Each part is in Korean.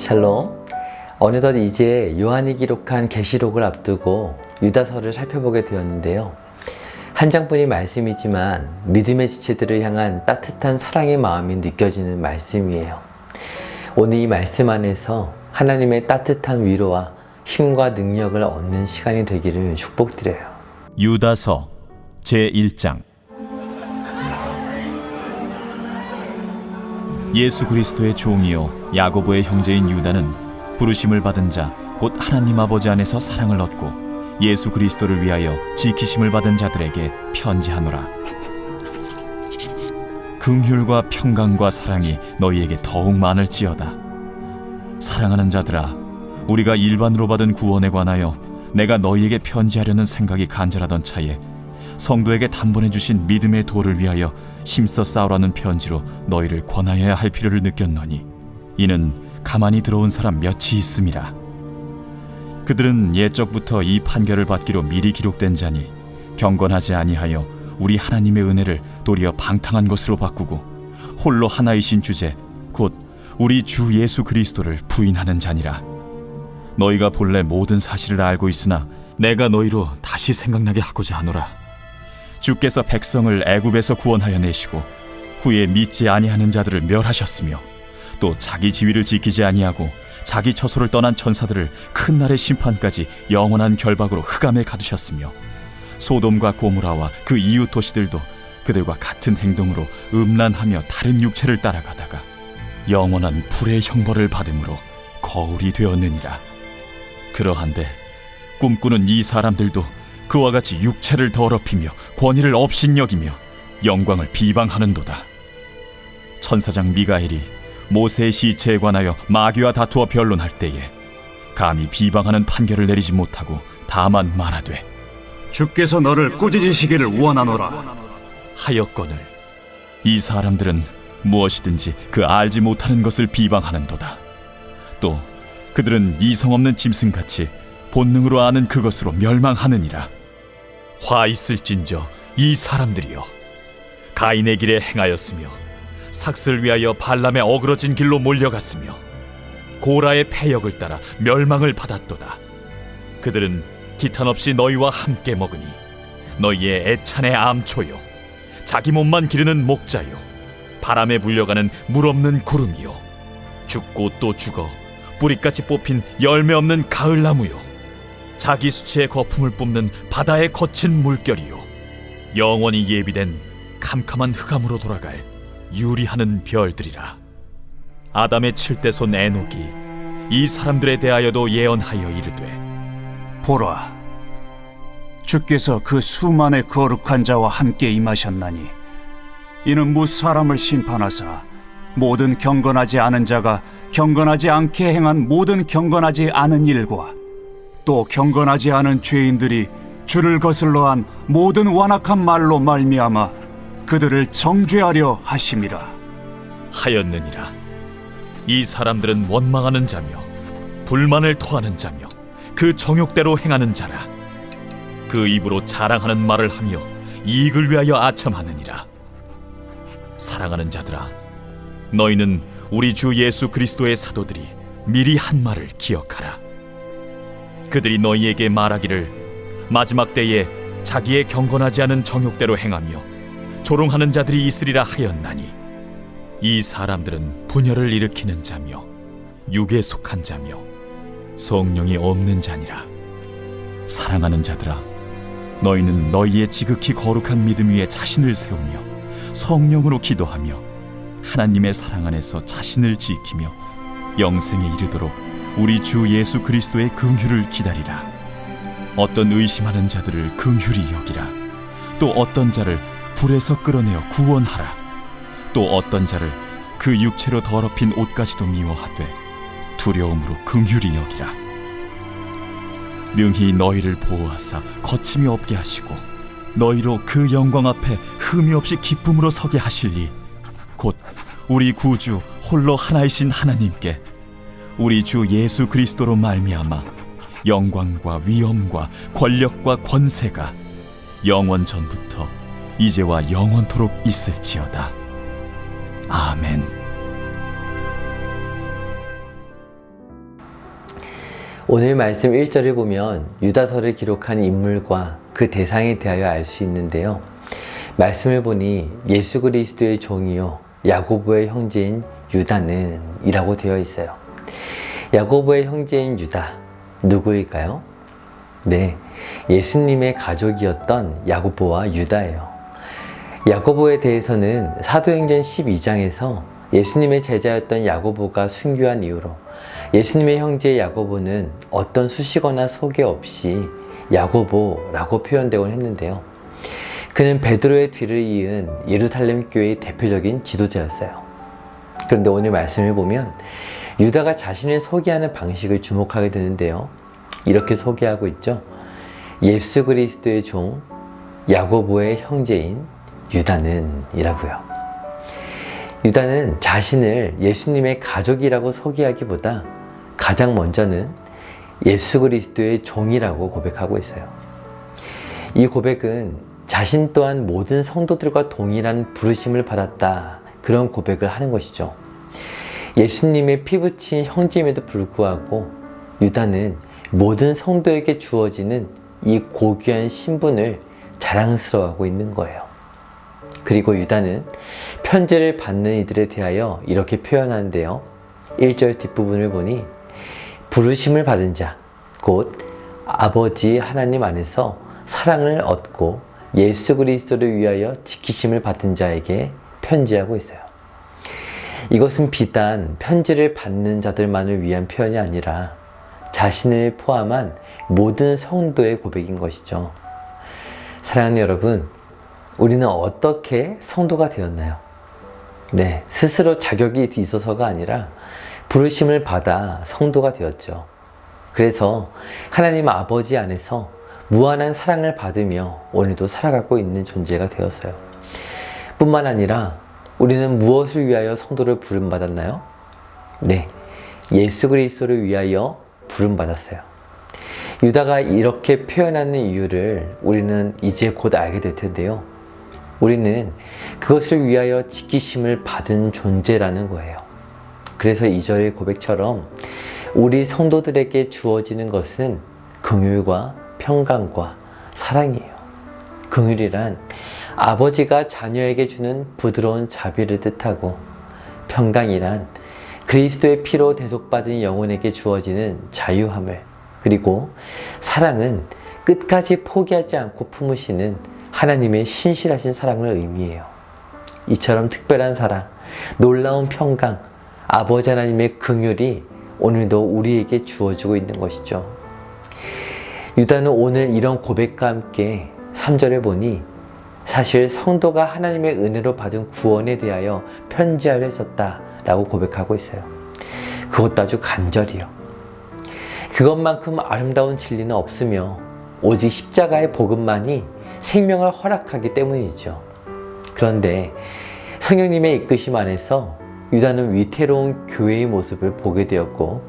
샬롬. 어느덧 이제 요한이 기록한 계시록을 앞두고 유다서를 살펴보게 되었는데요. 한 장뿐이 말씀이지만 믿음의 지체들을 향한 따뜻한 사랑의 마음이 느껴지는 말씀이에요. 오늘 이 말씀 안에서 하나님의 따뜻한 위로와 힘과 능력을 얻는 시간이 되기를 축복드려요. 유다서 제1장. 예수 그리스도의 종이요 야고보의 형제인 유다는 부르심을 받은 자 곧 하나님 아버지 안에서 사랑을 얻고 예수 그리스도를 위하여 지키심을 받은 자들에게 편지하노라. 긍휼과 평강과 사랑이 너희에게 더욱 많을지어다. 사랑하는 자들아, 우리가 일반으로 받은 구원에 관하여 내가 너희에게 편지하려는 생각이 간절하던 차에 성도에게 단번에 주신 믿음의 도를 위하여 힘써 싸우라는 편지로 너희를 권하여야 할 필요를 느꼈노니 이는 가만히 들어온 사람 몇이 있음이라. 그들은 옛적부터 이 판결을 받기로 미리 기록된 자니 경건하지 아니하여 우리 하나님의 은혜를 도리어 방탕한 것으로 바꾸고 홀로 하나이신 주제 곧 우리 주 예수 그리스도를 부인하는 자니라. 너희가 본래 모든 사실을 알고 있으나 내가 너희로 다시 생각나게 하고자 하노라. 주께서 백성을 애굽에서 구원하여 내시고 후에 믿지 아니하는 자들을 멸하셨으며 또 자기 지위를 지키지 아니하고 자기 처소를 떠난 천사들을 큰 날의 심판까지 영원한 결박으로 흑암에 가두셨으며 소돔과 고모라와 그 이웃 도시들도 그들과 같은 행동으로 음란하며 다른 육체를 따라가다가 영원한 불의 형벌을 받음으로 거울이 되었느니라. 그러한데 꿈꾸는 이 사람들도 그와 같이 육체를 더럽히며 권위를 업신여기며 영광을 비방하는도다. 천사장 미가엘이 모세의 시체에 관하여 마귀와 다투어 변론할 때에 감히 비방하는 판결을 내리지 못하고 다만 말하되 주께서 너를 꾸짖으시기를 원하노라 하였거늘 이 사람들은 무엇이든지 그 알지 못하는 것을 비방하는도다. 또 그들은 이성없는 짐승같이 본능으로 아는 그것으로 멸망하느니라. 화 있을진저 이 사람들이여, 가인의 길에 행하였으며 삭슬 위하여 발람의 어그러진 길로 몰려갔으며 고라의 패역을 따라 멸망을 받았도다. 그들은 기탄 없이 너희와 함께 먹으니 너희의 애찬의 암초요 자기 몸만 기르는 목자요 바람에 불려가는 물 없는 구름이요 죽고 또 죽어 뿌리같이 뽑힌 열매 없는 가을나무요 자기 수치의 거품을 뿜는 바다의 거친 물결이요 영원히 예비된 캄캄한 흑암으로 돌아갈 유리하는 별들이라. 아담의 7대손 에녹이 이 사람들에 대하여도 예언하여 이르되 보라, 주께서 그 수만의 거룩한 자와 함께 임하셨나니 이는 무사람을 심판하사 모든 경건하지 않은 자가 경건하지 않게 행한 모든 경건하지 않은 일과 또 경건하지 않은 죄인들이 주를 거슬러 한 모든 완악한 말로 말미암아 그들을 정죄하려 하심이라 하였느니라. 이 사람들은 원망하는 자며 불만을 토하는 자며 그 정욕대로 행하는 자라. 그 입으로 자랑하는 말을 하며 이익을 위하여 아첨하느니라. 사랑하는 자들아, 너희는 우리 주 예수 그리스도의 사도들이 미리 한 말을 기억하라. 그들이 너희에게 말하기를 마지막 때에 자기의 경건하지 않은 정욕대로 행하며 조롱하는 자들이 있으리라 하였나니 이 사람들은 분열을 일으키는 자며 육에 속한 자며 성령이 없는 자니라. 사랑하는 자들아, 너희는 너희의 지극히 거룩한 믿음 위에 자신을 세우며 성령으로 기도하며 하나님의 사랑 안에서 자신을 지키며 영생에 이르도록 우리 주 예수 그리스도의 긍휼을 기다리라. 어떤 의심하는 자들을 긍휼히 여기라. 또 어떤 자를 불에서 끌어내어 구원하라. 또 어떤 자를 그 육체로 더럽힌 옷까지도 미워하되 두려움으로 긍휼히 여기라. 능히 너희를 보호하사 거침이 없게 하시고 너희로 그 영광 앞에 흠이 없이 기쁨으로 서게 하실리 곧 우리 구주 홀로 하나이신 하나님께 우리 주 예수 그리스도로 말미암아 영광과 위엄과 권력과 권세가 영원 전부터 이제와 영원토록 있을지어다. 아멘. 오늘 말씀 1절을 보면 유다서를 기록한 인물과 그 대상에 대하여 알 수 있는데요. 말씀을 보니 예수 그리스도의 종이요 야고보의 형제인 유다는 이라고 되어 있어요. 야고보의 형제인 유다, 누구일까요? 네, 예수님의 가족이었던 야고보와 유다예요. 야고보에 대해서는 사도행전 12장에서 예수님의 제자였던 야고보가 순교한 이후로 예수님의 형제 야고보는 어떤 수식어나 소개 없이 야고보라고 표현되곤 했는데요. 그는 베드로의 뒤를 이은 예루살렘 교회의 대표적인 지도자였어요. 그런데 오늘 말씀을 보면 유다가 자신을 소개하는 방식을 주목하게 되는데요. 이렇게 소개하고 있죠. 예수 그리스도의 종 야고보의 형제인 유다는 이라고요. 유다는 자신을 예수님의 가족이라고 소개하기보다 가장 먼저는 예수 그리스도의 종이라고 고백하고 있어요. 이 고백은 자신 또한 모든 성도들과 동일한 부르심을 받았다, 그런 고백을 하는 것이죠. 예수님의 피부친 형제임에도 불구하고 유다는 모든 성도에게 주어지는 이 고귀한 신분을 자랑스러워하고 있는 거예요. 그리고 유다는 편지를 받는 이들에 대하여 이렇게 표현하는데요. 1절 뒷부분을 보니 부르심을 받은 자, 곧 아버지 하나님 안에서 사랑을 얻고 예수 그리스도를 위하여 지키심을 받은 자에게 편지하고 있어요. 이것은 비단 편지를 받는 자들만을 위한 표현이 아니라 자신을 포함한 모든 성도의 고백인 것이죠. 사랑하는 여러분, 우리는 어떻게 성도가 되었나요? 네, 스스로 자격이 있어서가 아니라 부르심을 받아 성도가 되었죠. 그래서 하나님 아버지 안에서 무한한 사랑을 받으며 오늘도 살아가고 있는 존재가 되었어요. 뿐만 아니라 우리는 무엇을 위하여 성도를 부름받았나요? 네, 예수 그리스도를 위하여 부름받았어요. 유다가 이렇게 표현하는 이유를 우리는 이제 곧 알게 될 텐데요. 우리는 그것을 위하여 지키심을 받은 존재라는 거예요. 그래서 2절의 고백처럼 우리 성도들에게 주어지는 것은 긍휼과 평강과 사랑이에요. 긍휼이란 아버지가 자녀에게 주는 부드러운 자비를 뜻하고, 평강이란 그리스도의 피로 대속받은 영혼에게 주어지는 자유함을, 그리고 사랑은 끝까지 포기하지 않고 품으시는 하나님의 신실하신 사랑을 의미해요. 이처럼 특별한 사랑, 놀라운 평강, 아버지 하나님의 긍휼이 오늘도 우리에게 주어지고 있는 것이죠. 유다는 오늘 이런 고백과 함께 3절에 보니 사실 성도가 하나님의 은혜로 받은 구원에 대하여 편지하려 했었다라고 고백하고 있어요. 그것도 아주 간절히요. 그것만큼 아름다운 진리는 없으며 오직 십자가의 복음만이 생명을 허락하기 때문이죠. 그런데 성령님의 이끄심 안에서 유다는 위태로운 교회의 모습을 보게 되었고,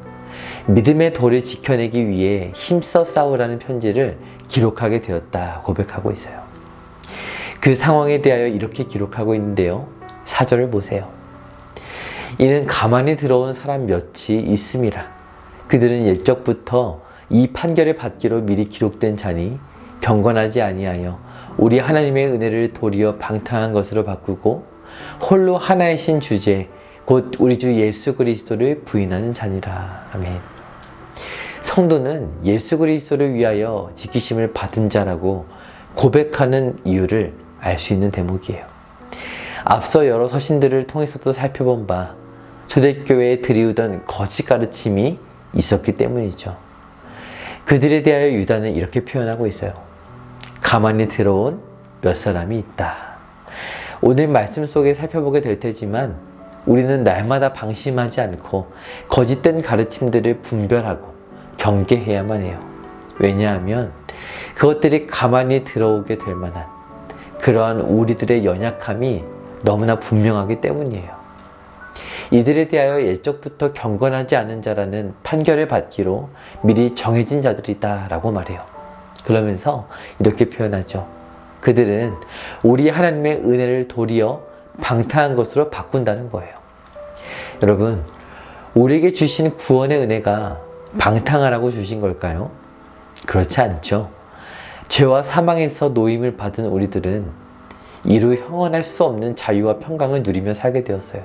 믿음의 도를 지켜내기 위해 힘써 싸우라는 편지를 기록하게 되었다 고백하고 있어요. 그 상황에 대하여 이렇게 기록하고 있는데요. 4절을 보세요. 이는 가만히 들어온 사람 몇이 있음이라. 그들은 옛적부터 이 판결을 받기로 미리 기록된 자니 경건하지 아니하여 우리 하나님의 은혜를 도리어 방탕한 것으로 바꾸고 홀로 하나이신 주제 곧 우리 주 예수 그리스도를 부인하는 자니라. 아멘. 성도는 예수 그리스도를 위하여 지키심을 받은 자라고 고백하는 이유를 알 수 있는 대목이에요. 앞서 여러 서신들을 통해서도 살펴본 바 초대교회에 들이우던 거짓 가르침이 있었기 때문이죠. 그들에 대하여 유다는 이렇게 표현하고 있어요. 가만히 들어온 몇 사람이 있다. 오늘 말씀 속에 살펴보게 될 테지만 우리는 날마다 방심하지 않고 거짓된 가르침들을 분별하고 경계해야만 해요. 왜냐하면 그것들이 가만히 들어오게 될 만한 그러한 우리들의 연약함이 너무나 분명하기 때문이에요. 이들에 대하여 옛적부터 경건하지 않은 자라는 판결을 받기로 미리 정해진 자들이다 라고 말해요. 그러면서 이렇게 표현하죠. 그들은 우리 하나님의 은혜를 도리어 방탕한 것으로 바꾼다는 거예요. 여러분, 우리에게 주신 구원의 은혜가 방탕하라고 주신 걸까요? 그렇지 않죠. 죄와 사망에서 노임을 받은 우리들은 이루 형언할 수 없는 자유와 평강을 누리며 살게 되었어요.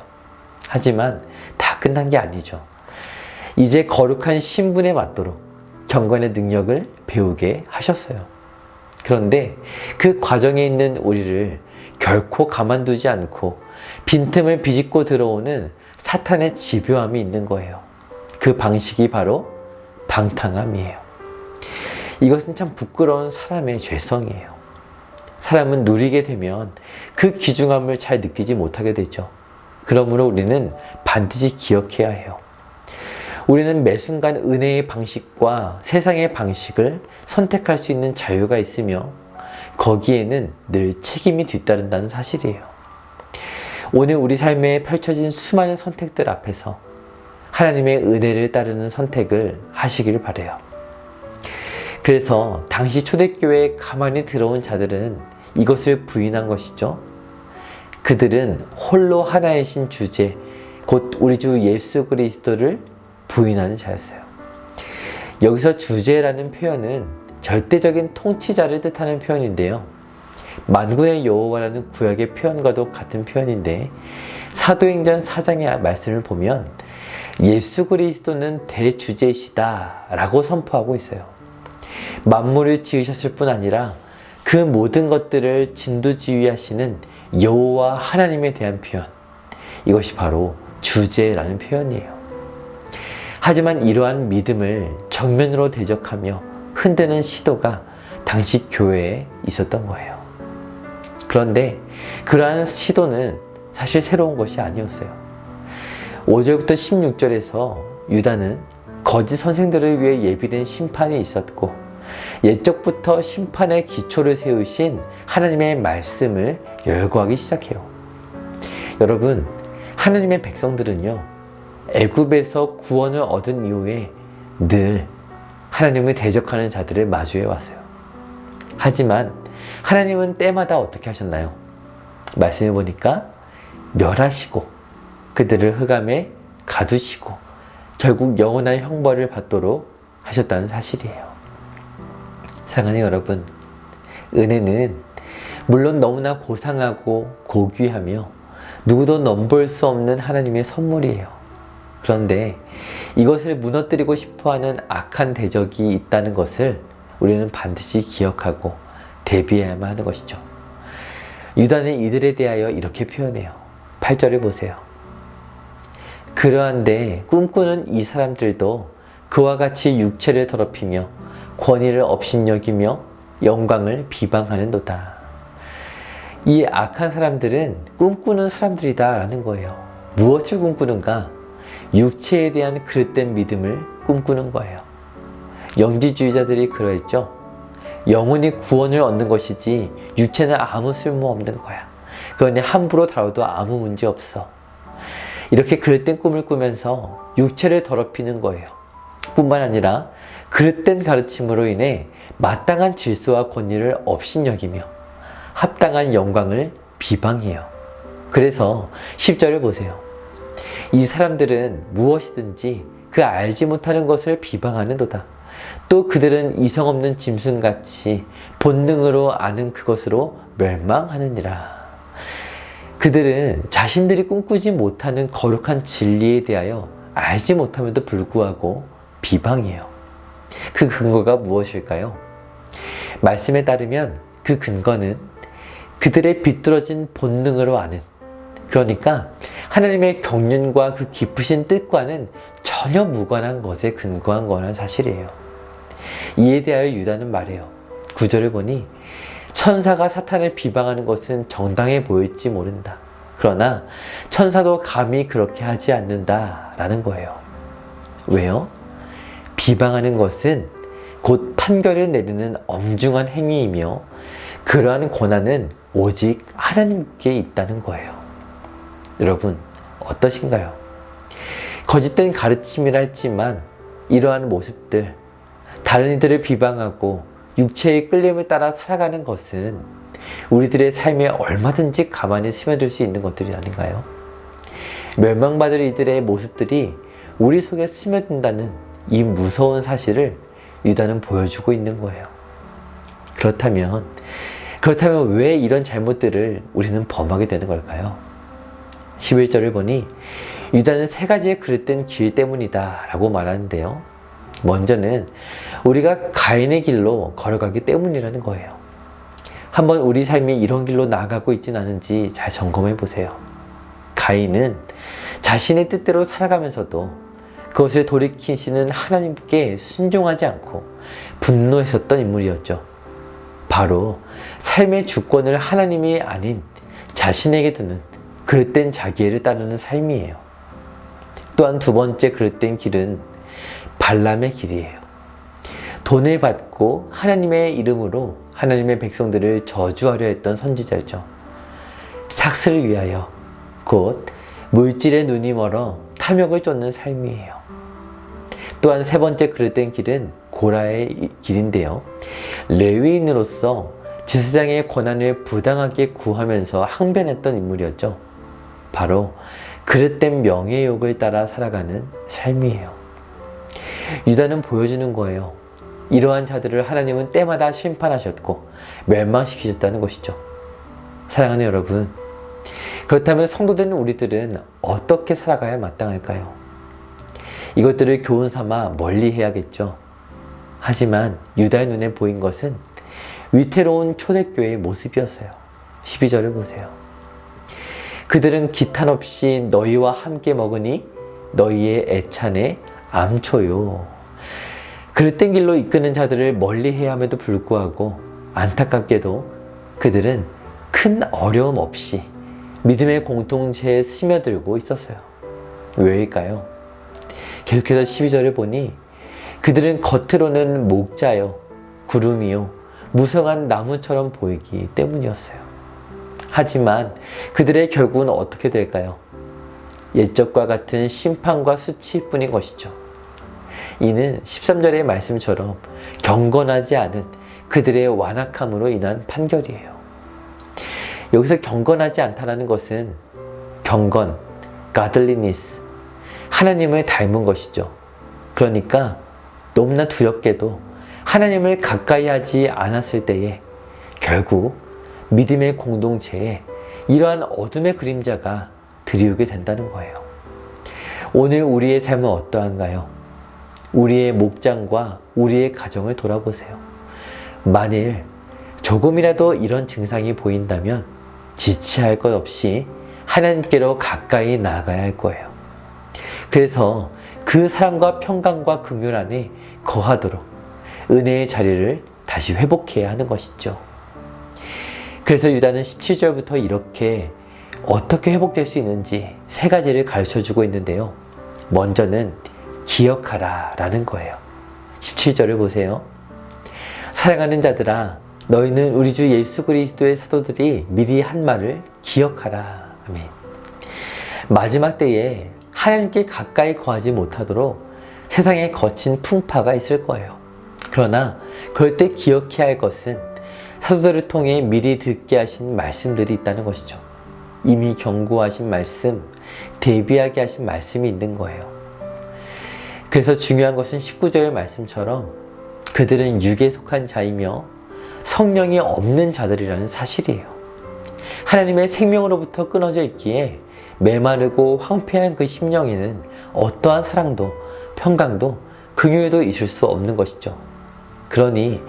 하지만 다 끝난 게 아니죠. 이제 거룩한 신분에 맞도록 경건의 능력을 배우게 하셨어요. 그런데 그 과정에 있는 우리를 결코 가만두지 않고 빈틈을 비집고 들어오는 사탄의 집요함이 있는 거예요. 그 방식이 바로 방탕함이에요. 이것은 참 부끄러운 사람의 죄성이에요. 사람은 누리게 되면 그 귀중함을 잘 느끼지 못하게 되죠. 그러므로 우리는 반드시 기억해야 해요. 우리는 매 순간 은혜의 방식과 세상의 방식을 선택할 수 있는 자유가 있으며 거기에는 늘 책임이 뒤따른다는 사실이에요. 오늘 우리 삶에 펼쳐진 수많은 선택들 앞에서 하나님의 은혜를 따르는 선택을 하시길 바라요. 그래서 당시 초대교회에 가만히 들어온 자들은 이것을 부인한 것이죠. 그들은 홀로 하나이신 주제, 곧 우리 주 예수 그리스도를 부인하는 자였어요. 여기서 주제라는 표현은 절대적인 통치자를 뜻하는 표현인데요. 만군의 여호와라는 구약의 표현과도 같은 표현인데 사도행전 4장의 말씀을 보면 예수 그리스도는 대주제이시다 라고 선포하고 있어요. 만물을 지으셨을 뿐 아니라 그 모든 것들을 진두지휘하시는 여호와 하나님에 대한 표현, 이것이 바로 주제라는 표현이에요. 하지만 이러한 믿음을 정면으로 대적하며 흔드는 시도가 당시 교회에 있었던 거예요. 그런데 그러한 시도는 사실 새로운 것이 아니었어요. 5절부터 16절에서 유다는 거짓 선생들을 위해 예비된 심판이 있었고 옛적부터 심판의 기초를 세우신 하나님의 말씀을 열거하기 시작해요. 여러분, 하나님의 백성들은요, 애굽에서 구원을 얻은 이후에 늘 하나님을 대적하는 자들을 마주해 왔어요. 하지만 하나님은 때마다 어떻게 하셨나요? 말씀해 보니까 멸하시고 그들을 흑암에 가두시고 결국 영원한 형벌을 받도록 하셨다는 사실이에요. 사랑하는 여러분, 은혜는 물론 너무나 고상하고 고귀하며 누구도 넘볼 수 없는 하나님의 선물이에요. 그런데 이것을 무너뜨리고 싶어하는 악한 대적이 있다는 것을 우리는 반드시 기억하고 대비해야만 하는 것이죠. 유다는 이들에 대하여 이렇게 표현해요. 8절을 보세요. 그러한데 꿈꾸는 이 사람들도 그와 같이 육체를 더럽히며 권위를 업신여기며 영광을 비방하는도다. 이 악한 사람들은 꿈꾸는 사람들이다 라는 거예요. 무엇을 꿈꾸는가? 육체에 대한 그릇된 믿음을 꿈꾸는 거예요. 영지주의자들이 그러했죠. 영혼이 구원을 얻는 것이지 육체는 아무 쓸모없는 거야. 그러니 함부로 다뤄도 아무 문제 없어. 이렇게 그릇된 꿈을 꾸면서 육체를 더럽히는 거예요. 뿐만 아니라 그릇된 가르침으로 인해 마땅한 질서와 권위를 업신여기며 합당한 영광을 비방해요. 그래서 10절을 보세요. 이 사람들은 무엇이든지 그 알지 못하는 것을 비방하는도다. 또 그들은 이성 없는 짐승같이 본능으로 아는 그것으로 멸망하느니라. 그들은 자신들이 꿈꾸지 못하는 거룩한 진리에 대하여 알지 못함에도 불구하고 비방해요. 그 근거가 무엇일까요? 말씀에 따르면 그 근거는 그들의 비뚤어진 본능으로 아는, 그러니까 하나님의 경륜과 그 깊으신 뜻과는 전혀 무관한 것에 근거한 거라는 사실이에요. 이에 대하여 유다는 말해요. 9절을 보니 천사가 사탄을 비방하는 것은 정당해 보일지 모른다. 그러나 천사도 감히 그렇게 하지 않는다 라는 거예요. 왜요? 비방하는 것은 곧 판결을 내리는 엄중한 행위이며 그러한 권한은 오직 하나님께 있다는 거예요. 여러분, 어떠신가요? 거짓된 가르침이라 했지만 이러한 모습들, 다른 이들을 비방하고 육체의 끌림을 따라 살아가는 것은 우리들의 삶에 얼마든지 가만히 스며들 수 있는 것들이 아닌가요? 멸망받을 이들의 모습들이 우리 속에 스며든다는 이 무서운 사실을 유다는 보여주고 있는 거예요. 그렇다면 왜 이런 잘못들을 우리는 범하게 되는 걸까요? 11절을 보니 유다는 세 가지의 그릇된 길 때문이다 라고 말하는데요. 먼저는 우리가 가인의 길로 걸어가기 때문이라는 거예요. 한번 우리 삶이 이런 길로 나아가고 있진 않은지 잘 점검해 보세요. 가인은 자신의 뜻대로 살아가면서도 그것을 돌이키시는 하나님께 순종하지 않고 분노했었던 인물이었죠. 바로 삶의 주권을 하나님이 아닌 자신에게 두는 그릇된 자기애를 따르는 삶이에요. 또한 두 번째 그릇된 길은 발람의 길이에요. 돈을 받고 하나님의 이름으로 하나님의 백성들을 저주하려 했던 선지자죠. 삭슬을 위하여 곧 물질에 눈이 멀어 탐욕을 쫓는 삶이에요. 또한 세 번째 그릇된 길은 고라의 길인데요. 레위인으로서 제사장의 권한을 부당하게 구하면서 항변했던 인물이었죠. 바로 그릇된 명예욕을 따라 살아가는 삶이에요. 유다는 보여주는 거예요. 이러한 자들을 하나님은 때마다 심판하셨고 멸망시키셨다는 것이죠. 사랑하는 여러분, 그렇다면 성도된 우리들은 어떻게 살아가야 마땅할까요? 이것들을 교훈 삼아 멀리 해야겠죠. 하지만 유다의 눈에 보인 것은 위태로운 초대교회의 모습이었어요. 12절을 보세요. 그들은 기탄 없이 너희와 함께 먹으니 너희의 애찬에 암초요. 그릇된 길로 이끄는 자들을 멀리 해야 함에도 불구하고 안타깝게도 그들은 큰 어려움 없이 믿음의 공동체에 스며들고 있었어요. 왜일까요? 계속해서 12절을 보니 그들은 겉으로는 목자요, 구름이요, 무성한 나무처럼 보이기 때문이었어요. 하지만 그들의 결국은 어떻게 될까요? 옛적과 같은 심판과 수치뿐인 것이죠. 이는 13절의 말씀처럼 경건하지 않은 그들의 완악함으로 인한 판결이에요. 여기서 경건하지 않다라는 것은 경건, godliness, 하나님을 닮은 것이죠. 그러니까 너무나 두렵게도 하나님을 가까이 하지 않았을 때에 결국 믿음의 공동체에 이러한 어둠의 그림자가 드리우게 된다는 거예요. 오늘 우리의 삶은 어떠한가요? 우리의 목장과 우리의 가정을 돌아보세요. 만일 조금이라도 이런 증상이 보인다면 지체할 것 없이 하나님께로 가까이 나아가야 할 거예요. 그래서 그 사랑과 평강과 긍휼 안에 거하도록 은혜의 자리를 다시 회복해야 하는 것이죠. 그래서 유다는 17절부터 이렇게 어떻게 회복될 수 있는지 세 가지를 가르쳐주고 있는데요. 먼저는 기억하라 라는 거예요. 17절을 보세요. 사랑하는 자들아, 너희는 우리 주 예수 그리스도의 사도들이 미리 한 말을 기억하라. 아멘. 마지막 때에 하나님께 가까이 거하지 못하도록 세상에 거친 풍파가 있을 거예요. 그러나 그럴 때 기억해야 할 것은 사도들을 통해 미리 듣게 하신 말씀들이 있다는 것이죠. 이미 경고하신 말씀, 대비하게 하신 말씀이 있는 거예요. 그래서 중요한 것은 19절 말씀처럼 그들은 육에 속한 자이며 성령이 없는 자들이라는 사실이에요. 하나님의 생명으로부터 끊어져 있기에 메마르고 황폐한 그 심령에는 어떠한 사랑도 평강도 긍휼도 있을 수 없는 것이죠. 그러니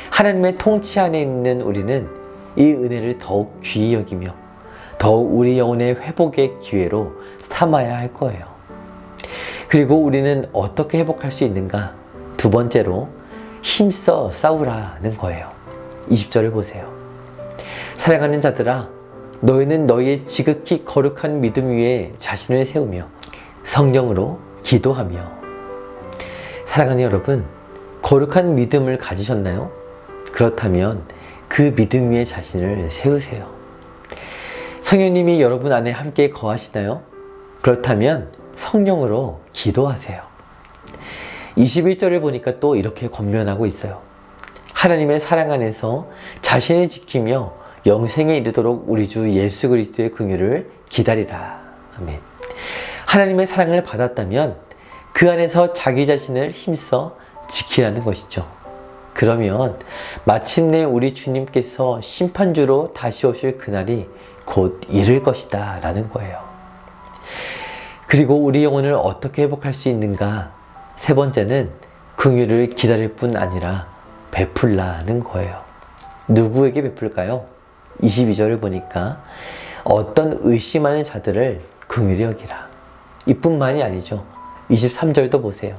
하나님의 통치 안에 있는 우리는 이 은혜를 더욱 귀히 여기며 더욱 우리 영혼의 회복의 기회로 삼아야 할 거예요. 그리고 우리는 어떻게 회복할 수 있는가? 두 번째로 힘써 싸우라는 거예요. 20절을 보세요. 사랑하는 자들아, 너희는 너희의 지극히 거룩한 믿음 위에 자신을 세우며 성령으로 기도하며. 사랑하는 여러분, 거룩한 믿음을 가지셨나요? 그렇다면 그 믿음 위에 자신을 세우세요. 성령님이 여러분 안에 함께 거하시나요? 그렇다면 성령으로 기도하세요. 21절을 보니까 또 이렇게 권면하고 있어요. 하나님의 사랑 안에서 자신을 지키며 영생에 이르도록 우리 주 예수 그리스도의 긍휼을 기다리라. 아멘. 하나님의 사랑을 받았다면 그 안에서 자기 자신을 힘써 지키라는 것이죠. 그러면 마침내 우리 주님께서 심판주로 다시 오실 그날이 곧 이를 것이다 라는 거예요. 그리고 우리 영혼을 어떻게 회복할 수 있는가? 세 번째는 긍휼을 기다릴 뿐 아니라 베풀라는 거예요. 누구에게 베풀까요? 22절을 보니까 어떤 의심하는 자들을 긍휼히 여기라. 이뿐만이 아니죠. 23절도 보세요.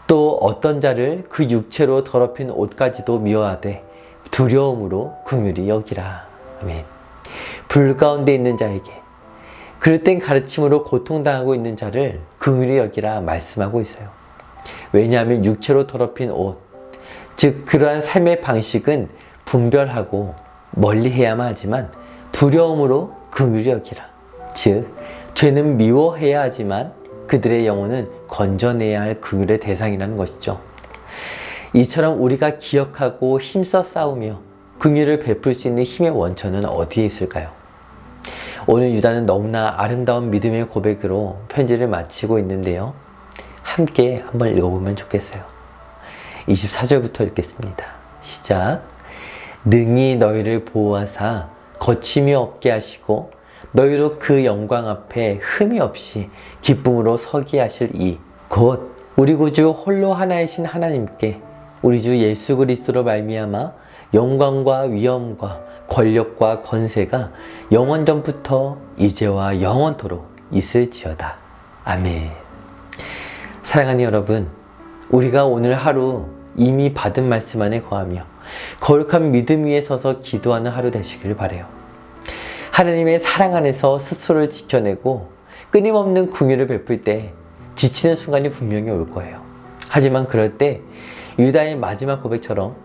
또 어떤 자를 그 육체로 더럽힌 옷까지도 미워하되 두려움으로 긍휼히 여기라. 아멘. 불 가운데 있는 자에게 그릇된 가르침으로 고통당하고 있는 자를 긍휼히 여기라 말씀하고 있어요. 왜냐하면 육체로 더럽힌 옷, 즉 그러한 삶의 방식은 분별하고 멀리해야만 하지만 두려움으로 긍휼히 여기라. 즉 죄는 미워해야 하지만 그들의 영혼은 건져내야 할 긍휼의 대상이라는 것이죠. 이처럼 우리가 기억하고 힘써 싸우며 긍휼을 베풀 수 있는 힘의 원천은 어디에 있을까요? 오늘 유다는 너무나 아름다운 믿음의 고백으로 편지를 마치고 있는데요. 함께 한번 읽어보면 좋겠어요. 24절부터 읽겠습니다. 시작. 능히 너희를 보호하사 거침이 없게 하시고 너희로 그 영광 앞에 흠이 없이 기쁨으로 서게 하실 이 곧 우리 구주 홀로 하나이신 하나님께 우리 주 예수 그리스도로 말미암아 영광과 위엄과 권력과 권세가 영원 전부터 이제와 영원토록 있을지어다. 아멘. 사랑하는 여러분, 우리가 오늘 하루 이미 받은 말씀 안에 거하며 거룩한 믿음 위에 서서 기도하는 하루 되시길 바라요. 하나님의 사랑 안에서 스스로를 지켜내고 끊임없는 긍휼을 베풀 때 지치는 순간이 분명히 올 거예요. 하지만 그럴 때 유다의 마지막 고백처럼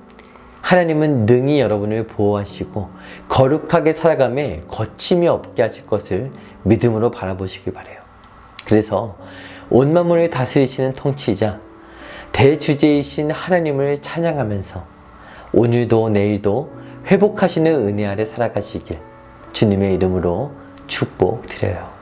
하나님은 능히 여러분을 보호하시고 거룩하게 살아감에 거침이 없게 하실 것을 믿음으로 바라보시길 바라요. 그래서 온 만물을 다스리시는 통치자, 대주제이신 하나님을 찬양하면서 오늘도 내일도 회복하시는 은혜 아래 살아가시길 주님의 이름으로 축복드려요.